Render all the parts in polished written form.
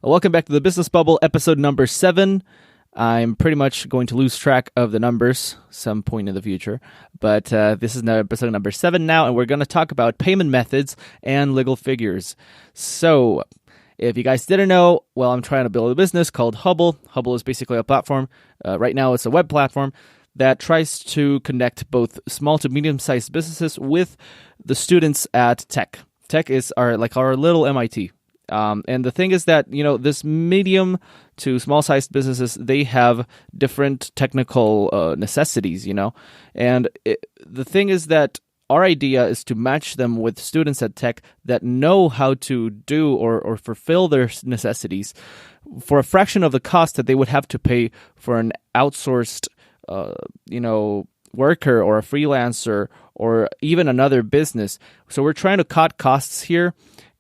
Welcome back to the Business Bubble, episode number 7. I'm pretty much going to lose track of the numbers some point in the future, but this is episode number 7 now, and we're going to talk about payment methods and legal figures. So, if you guys didn't know, well, I'm trying to build a business called HUBBLE. HUBBLE is basically a platform. Right now, it's a web platform that tries to connect both small to medium-sized businesses with the students at Tech. Tech is our little MIT. And the thing is that, this medium to small-sized businesses, they have different technical necessities, And the thing is that our idea is to match them with students at Tech that know how to do or fulfill their necessities for a fraction of the cost that they would have to pay for an outsourced worker or a freelancer or even another business. So we're trying to cut costs here,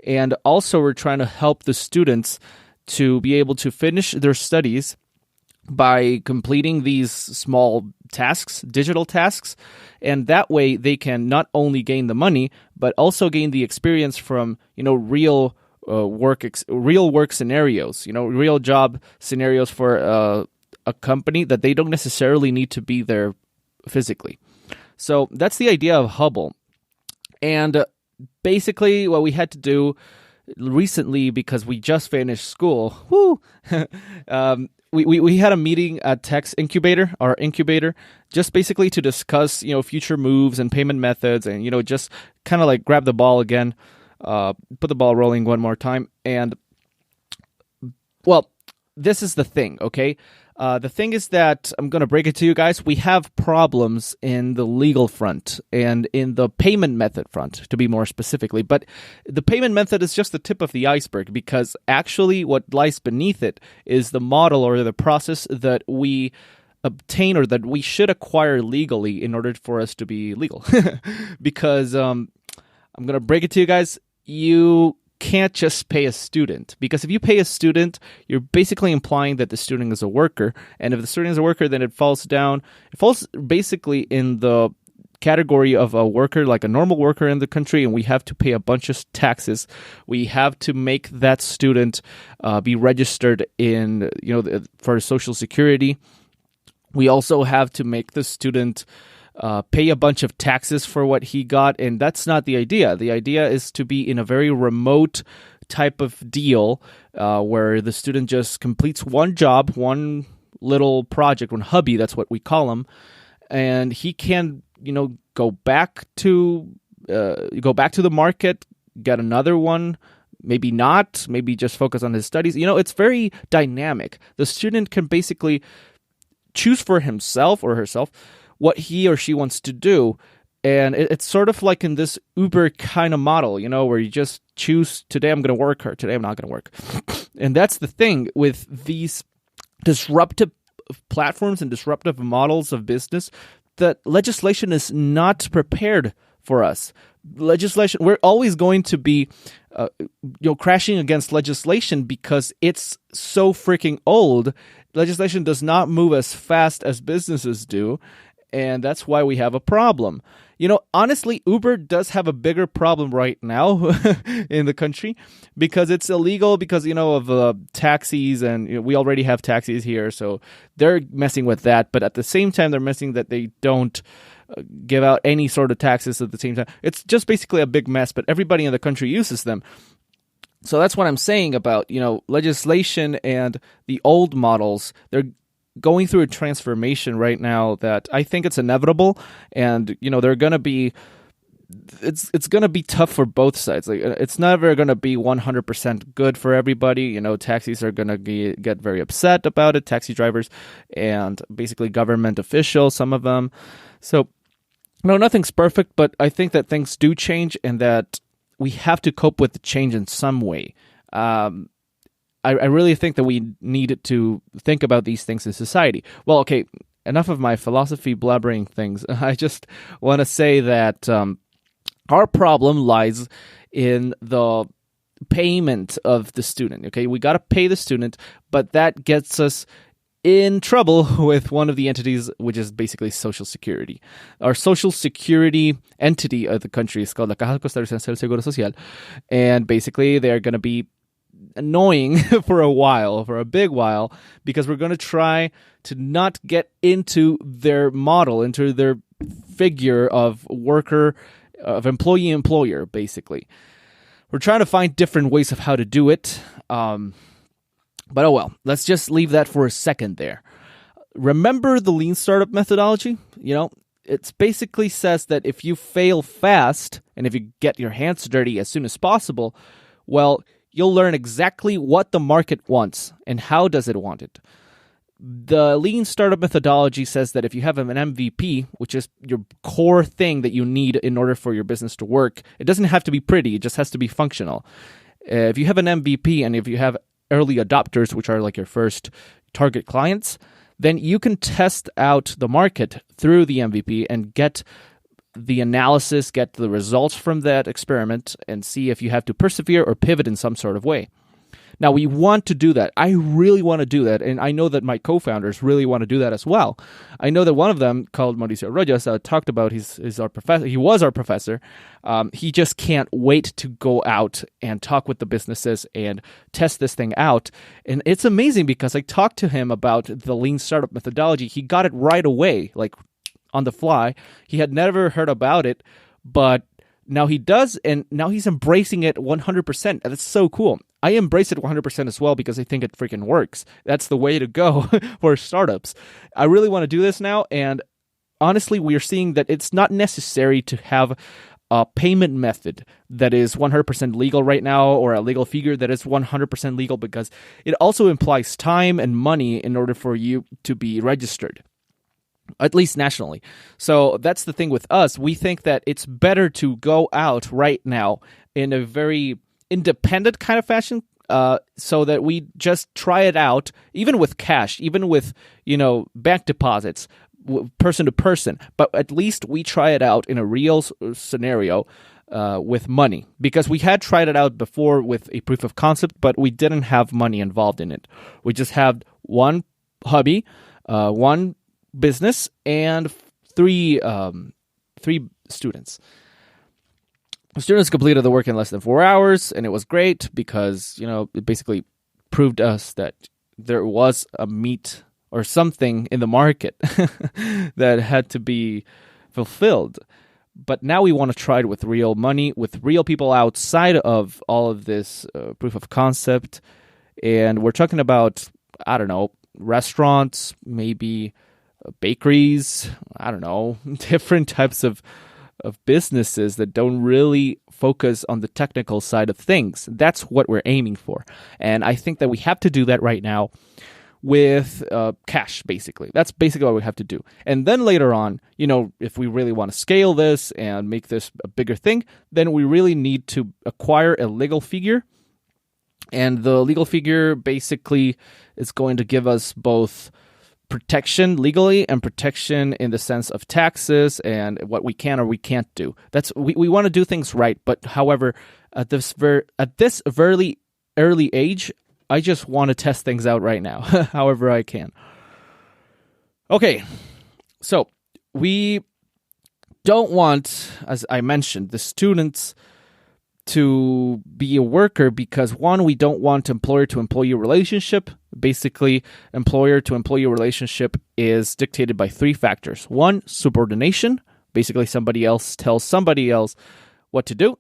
and also we're trying to help the students to be able to finish their studies by completing these small tasks, digital tasks, and that way they can not only gain the money but also gain the experience from real work scenarios, real job scenarios for a company that they don't necessarily need to be there physically. So that's the idea of HUBBLE. And basically what we had to do recently, because we just finished school, we had a meeting at Tech's incubator, our incubator, just basically to discuss, future moves and payment methods and, just kind of like grab the ball again, put the ball rolling one more time. And, well, this is the thing, okay? The thing is that, I'm going to break it to you guys, we have problems in the legal front and in the payment method front, to be more specifically. But the payment method is just the tip of the iceberg, because actually what lies beneath it is the model or the process that we obtain or that we should acquire legally in order for us to be legal. Because I'm going to break it to you guys, you can't just pay a student, because if you pay a student, you're basically implying that the student is a worker, and if the student is a worker, then it falls basically in the category of a worker, like a normal worker in the country, and we have to pay a bunch of taxes. We have to make that student be registered in, for Social Security. We also have to make the student pay a bunch of taxes for what he got, and that's not the idea. The idea is to be in a very remote type of deal where the student just completes one job, one little project, one hubby, that's what we call them, and he can, go back to the market, get another one, maybe not, maybe just focus on his studies. It's very dynamic. The student can basically choose for himself or herself what he or she wants to do. And it's sort of like in this Uber kind of model, where you just choose, today I'm going to work or today I'm not going to work. And that's the thing with these disruptive platforms and disruptive models of business, that legislation is not prepared for us. Legislation, we're always going to be crashing against legislation because it's so freaking old. Legislation does not move as fast as businesses do. And that's why we have a problem. Honestly, Uber does have a bigger problem right now in the country, because it's illegal because, of taxis, and we already have taxis here. So they're messing with that. But at the same time, they're messing that they don't give out any sort of taxes at the same time. It's just basically a big mess, but everybody in the country uses them. So that's what I'm saying about, legislation and the old models. They're going through a transformation right now that I think it's inevitable, and they're gonna be, it's gonna be tough for both sides. Like, it's never gonna be 100% good for everybody. Taxis are gonna get very upset about it, taxi drivers, and basically government officials, some of them. So, nothing's perfect, but I think that things do change, and that we have to cope with the change in some way. I really think that we need to think about these things in society. Well, okay, enough of my philosophy blabbering things. I just want to say that our problem lies in the payment of the student. Okay, we got to pay the student, but that gets us in trouble with one of the entities, which is basically Social Security. Our Social Security entity of the country is called la Caja Costarricense del Seguro Social, and basically they're going to be annoying for a big while, because we're going to try to not get into their model, into their figure of employee-employer, basically. We're trying to find different ways of how to do it. But oh well, let's just leave that for a second there. Remember the lean startup methodology? It basically says that if you fail fast and if you get your hands dirty as soon as possible, well, you'll learn exactly what the market wants and how does it want it. The lean startup methodology says that if you have an MVP, which is your core thing that you need in order for your business to work, it doesn't have to be pretty, it just has to be functional. If you have an MVP and if you have early adopters, which are like your first target clients, then you can test out the market through the MVP and get the analysis, get the results from that experiment, and see if you have to persevere or pivot in some sort of way. Now, we want to do that. I really want to do that, and I know that my co-founders really want to do that as well. I know that one of them, called Mauricio Rojas, talked about he's our professor. He was our professor. He just can't wait to go out and talk with the businesses and test this thing out. And it's amazing because I talked to him about the lean startup methodology. He got it right away, like on the fly. He had never heard about it, but now he does, and now he's embracing it 100%. And it's so cool. I embrace it 100% as well because I think it freaking works. That's the way to go for startups. I really want to do this now, and honestly, we are seeing that it's not necessary to have a payment method that is 100% legal right now, or a legal figure that is 100% legal, because it also implies time and money in order for you to be registered, at least nationally. So that's the thing with us. We think that it's better to go out right now in a very independent kind of fashion, so that we just try it out, even with cash, even with, bank deposits, person to person. But at least we try it out in a real scenario with money, because we had tried it out before with a proof of concept, but we didn't have money involved in it. We just had one hobby, one business, and three students. The students completed the work in less than 4 hours, and it was great because, it basically proved us that there was a meat or something in the market that had to be fulfilled. But now we want to try it with real money, with real people outside of all of this proof of concept. And we're talking about, I don't know, restaurants, maybe bakeries, I don't know, different types of businesses that don't really focus on the technical side of things. That's what we're aiming for. And I think that we have to do that right now with cash, basically. That's basically what we have to do. And then later on, if we really want to scale this and make this a bigger thing, then we really need to acquire a legal figure. And the legal figure basically is going to give us both protection legally and protection in the sense of taxes and what we can or we can't do. We want to do things right, but however, at this very early age, I just want to test things out right now, however I can. Okay, so we don't want, as I mentioned, the students to be a worker because, one, we don't want employer-to-employee relationship. Basically, employer-to-employee relationship is dictated by three factors. One, subordination. Basically, somebody else tells somebody else what to do.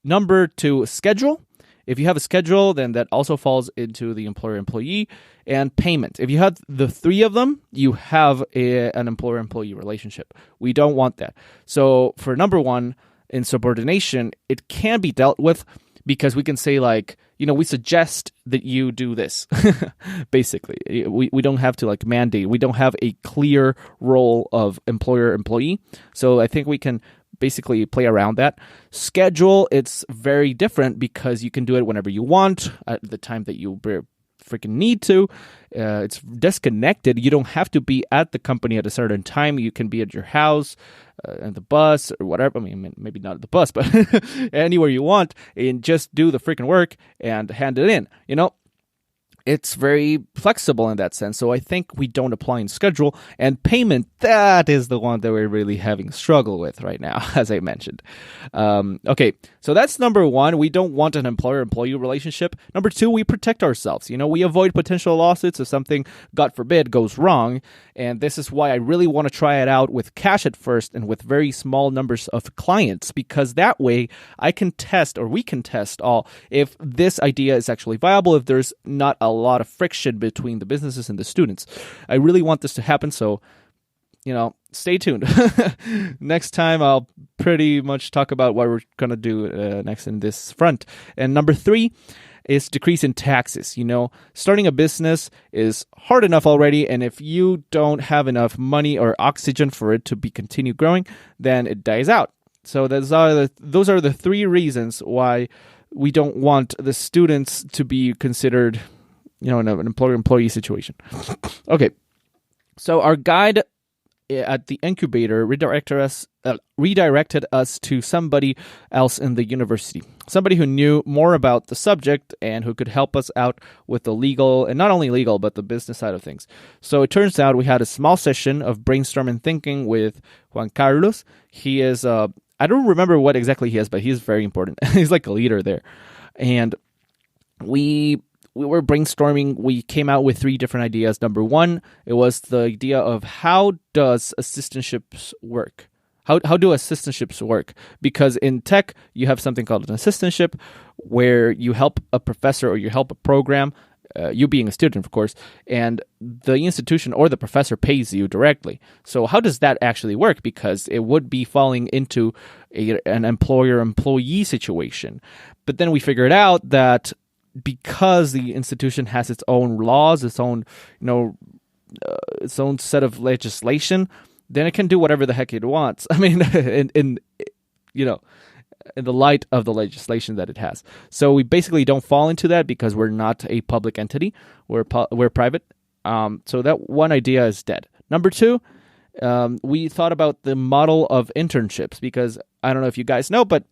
Number two, schedule. If you have a schedule, then that also falls into the employer-employee. And payment. If you have the three of them, you have an employer-employee relationship. We don't want that. So for number one, in subordination, it can be dealt with because we can say, we suggest that you do this. Basically, we don't have to mandate. We don't have a clear role of employer-employee. So I think we can basically play around that. Schedule, it's very different because you can do it whenever you want, at the time that you freaking need to. It's disconnected. You don't have to be at the company at a certain time. You can be at your house, and the bus, or whatever. I mean, maybe not at the bus, but anywhere you want, and just do the freaking work and hand it in, it's very flexible in that sense. So I think we don't apply in schedule. And payment, that is the one that we're really having struggle with right now, as I mentioned. Okay, so that's number one. We don't want an employer-employee relationship. Number two, we protect ourselves. We avoid potential lawsuits if something, God forbid, goes wrong. And this is why I really want to try it out with cash at first and with very small numbers of clients, because that way I can test, or we can test all, if this idea is actually viable, if there's not a lot of friction between the businesses and the students. I really want this to happen, so stay tuned. Next time I'll pretty much talk about what we're going to do next in this front. And number three is decrease in taxes. Starting a business is hard enough already, and if you don't have enough money or oxygen for it to be continue growing, then it dies out. So those are the three reasons why we don't want the students to be considered in an employer-employee situation. Okay, so our guide at the incubator redirected us to somebody else in the university, somebody who knew more about the subject and who could help us out with the legal, and not only legal, but the business side of things. So it turns out we had a small session of brainstorming thinking with Juan Carlos. He is, I don't remember what exactly he is, but he's very important. He's like a leader there. And we were brainstorming. We came out with three different ideas. Number one, it was the idea of how does assistantships work? How do assistantships work? Because in tech, you have something called an assistantship where you help a professor or you help a program, you being a student, of course, and the institution or the professor pays you directly. So how does that actually work? Because it would be falling into an employer-employee situation. But then we figured out that because the institution has its own laws, its own set of legislation, then it can do whatever the heck it wants. I mean, in the light of the legislation that it has. So we basically don't fall into that because we're not a public entity. We're private. So that one idea is dead. Number two, we thought about the model of internships, because I don't know if you guys know, but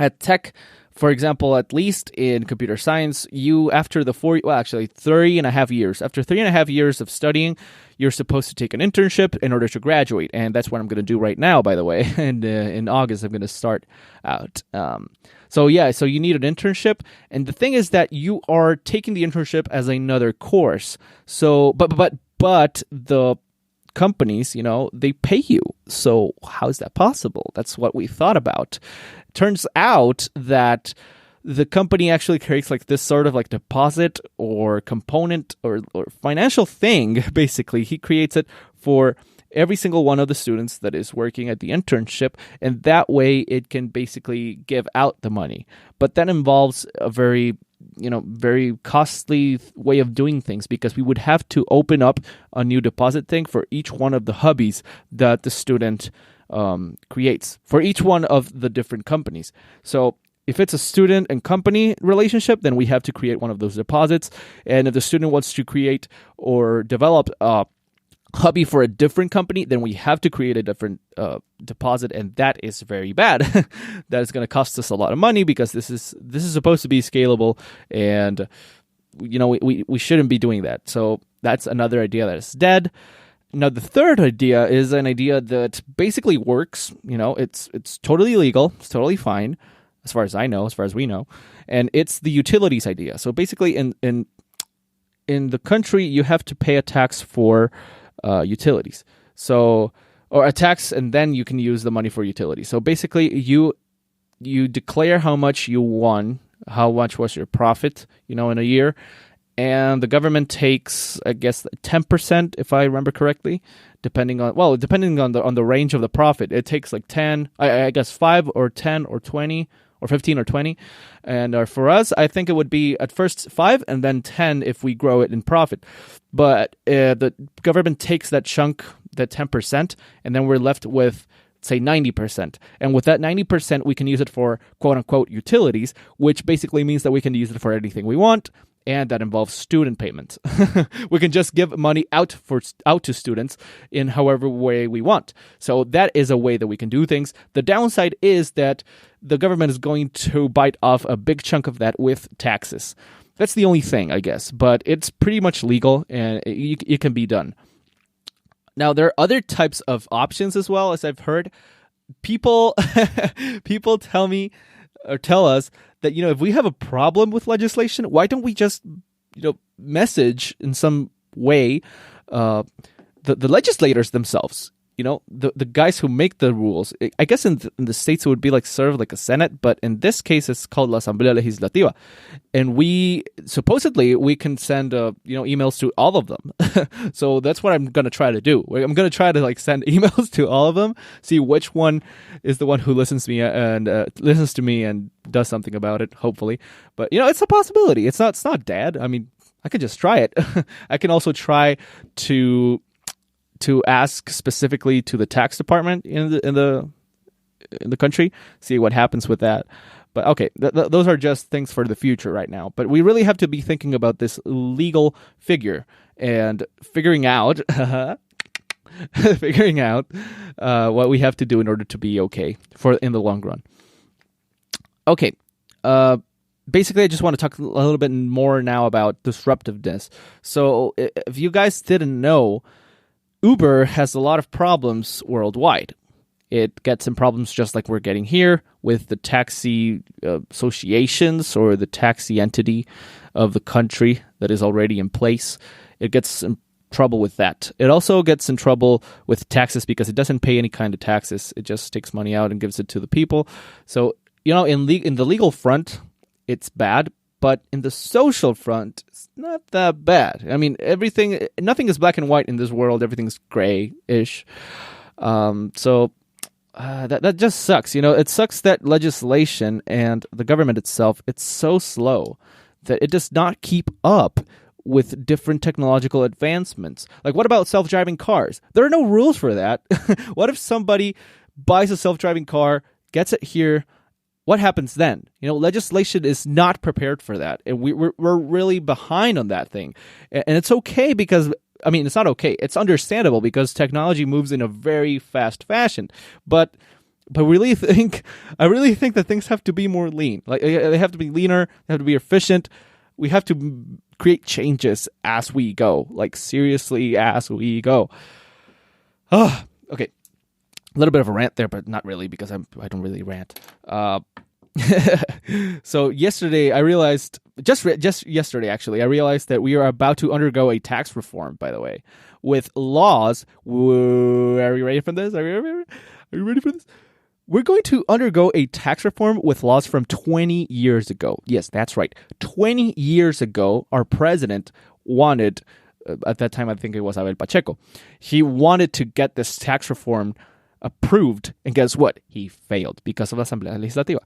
at tech, for example, at least in computer science, after 3.5 years. After 3.5 years of studying, you're supposed to take an internship in order to graduate. And that's what I'm going to do right now, by the way. And in August, I'm going to start out. So you need an internship. And the thing is that you are taking the internship as another course. So, but the companies, they pay you. So how is that possible? That's what we thought about. Turns out that the company actually creates like this sort of like deposit or component or financial thing. Basically, he creates it for every single one of the students that is working at the internship, and that way it can basically give out the money. But that involves a very costly way of doing things, because we would have to open up a new deposit thing for each one of the hubbies that the student creates for each one of the different companies. So if it's a student and company relationship, then we have to create one of those deposits. And if the student wants to create or develop a hubby for a different company, then we have to create a different deposit, and that is very bad. That is going to cost us a lot of money, because this is supposed to be scalable, and we shouldn't be doing that. So that's another idea that is dead. Now, the third idea is an idea that basically works. It's totally legal. It's totally fine, as far as I know, as far as we know. And it's the utilities idea. So basically, in the country, you have to pay a tax for utilities. So, or a tax, and then you can use the money for utilities. So basically, you declare how much you won, how much was your profit, in a year. And the government takes, I guess, 10%, if I remember correctly, depending on the range of the profit. It takes like 10, I guess 5 or 10 or 20 or 15 or 20. And for us, I think it would be at first 5 and then 10 if we grow it in profit. But the government takes that chunk, that 10%, and then we're left with, say, 90%. And with that 90%, we can use it for quote-unquote utilities, which basically means that we can use it for anything we want. And that involves student payments. We can just give money out to students in however way we want. So that is a way that we can do things. The downside is that the government is going to bite off a big chunk of that with taxes. That's the only thing, I guess. But it's pretty much legal, and it can be done. Now, there are other types of options as well, as I've heard. People people tell me or tell us that, if we have a problem with legislation, why don't we just, message in some way the legislators themselves, the guys who make the rules. I guess in the States it would be sort of like a Senate, but in this case it's called La Asamblea Legislativa. And we can send emails to all of them. So that's what I'm going to try to do. I'm going to try to send emails to all of them, see which one is the one who listens to me and does something about it, hopefully. But it's a possibility. It's not dead. I mean, I could just try it. I can also try to ask specifically to the tax department in the country, see what happens with that. But okay, those are just things for the future right now. But we really have to be thinking about this legal figure and figuring out what we have to do in order to be okay in the long run. Okay, basically, I just want to talk a little bit more now about disruptiveness. So if you guys didn't know, Uber has a lot of problems worldwide. It gets in problems just like we're getting here with the taxi associations or the taxi entity of the country that is already in place. It gets in trouble with that. It also gets in trouble with taxes because it doesn't pay any kind of taxes. It just takes money out and gives it to the people. So, in the legal front, it's bad. But in the social front, it's not that bad. I mean, nothing is black and white in this world. Everything's gray-ish. So that just sucks. It sucks that legislation and the government itself, it's so slow that it does not keep up with different technological advancements. What about self-driving cars? There are no rules for that. What if somebody buys a self-driving car, gets it here? What happens then? Legislation is not prepared for that. And we're really behind on that thing. And it's okay because, it's not okay. It's understandable because technology moves in a very fast fashion. But I really think that things have to be more lean. They have to be leaner. They have to be efficient. We have to create changes as we go. Seriously, as we go. Okay. A little bit of a rant there, but not really because I don't really rant. So yesterday I realized, just yesterday actually, I realized that we are about to undergo a tax reform, by the way, with laws. Are you ready for this? Are you ready for this? We're going to undergo a tax reform with laws from 20 years ago. Yes, that's right. 20 years ago, our president wanted, at that time I think it was Abel Pacheco, he wanted to get this tax reform approved, and guess what? He failed because of la Asamblea Legislativa.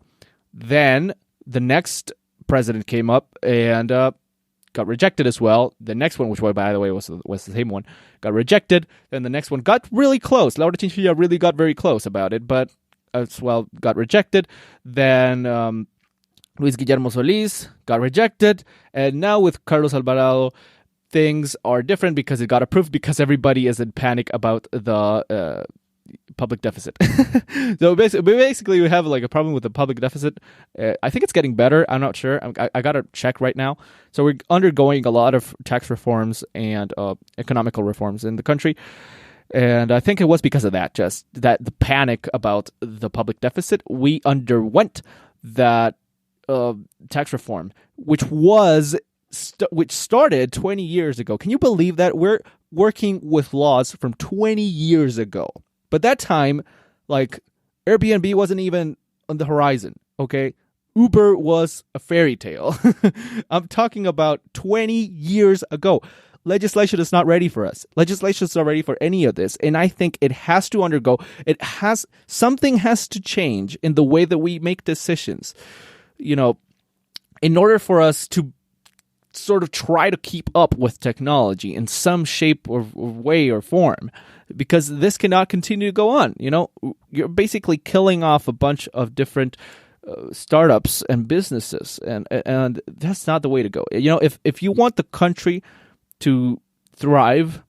Then the next president came up and got rejected as well. The next one, which by the way was the same one, got rejected. Then the next one got really close. Laura Chinchilla really got very close about it, but as well got rejected. Then Luis Guillermo Solís got rejected, and now with Carlos Alvarado, things are different because it got approved because everybody is in panic about the public deficit. So basically we have a problem with the public deficit. I think it's getting better. I'm not sure. I gotta check right now. So we're undergoing a lot of tax reforms and economical reforms in the country. And I think it was because of that, just that the panic about the public deficit. We underwent that tax reform, which started 20 years ago. Can you believe that? We're working with laws from 20 years ago. But that time, Airbnb wasn't even on the horizon, okay? Uber was a fairy tale. I'm talking about 20 years ago. Legislation is not ready for us. Legislation is not ready for any of this. And I think it has to undergo, something has to change in the way that we make decisions. In order for us to sort of try to keep up with technology in some shape or way or form, because this cannot continue to go on. You're basically killing off a bunch of different startups and businesses, and that's not the way to go. If you want the country to thrive,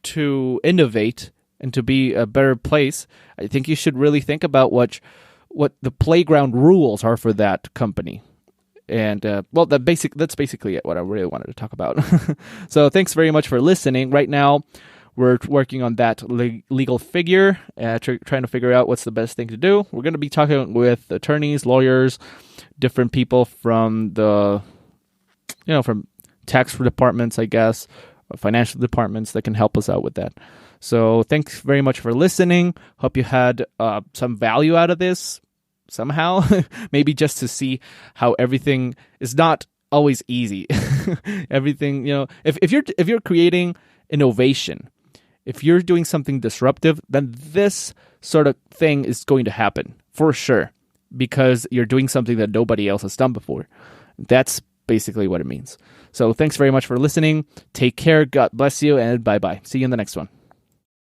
to innovate, and to be a better place, I think you should really think about what the playground rules are for that company. And that's basically it, what I really wanted to talk about. So thanks very much for listening. Right now, we're working on that legal figure, trying to figure out what's the best thing to do. We're going to be talking with attorneys, lawyers, different people from from tax departments, I guess, financial departments that can help us out with that. So thanks very much for listening. Hope you had some value out of this somehow. Maybe just to see how everything is not always easy. Everything, if you're creating innovation, if you're doing something disruptive, then this sort of thing is going to happen for sure, because you're doing something that nobody else has done before. That's basically what it means. So thanks very much for listening. Take care. God bless you, and bye-bye. See you in the next one.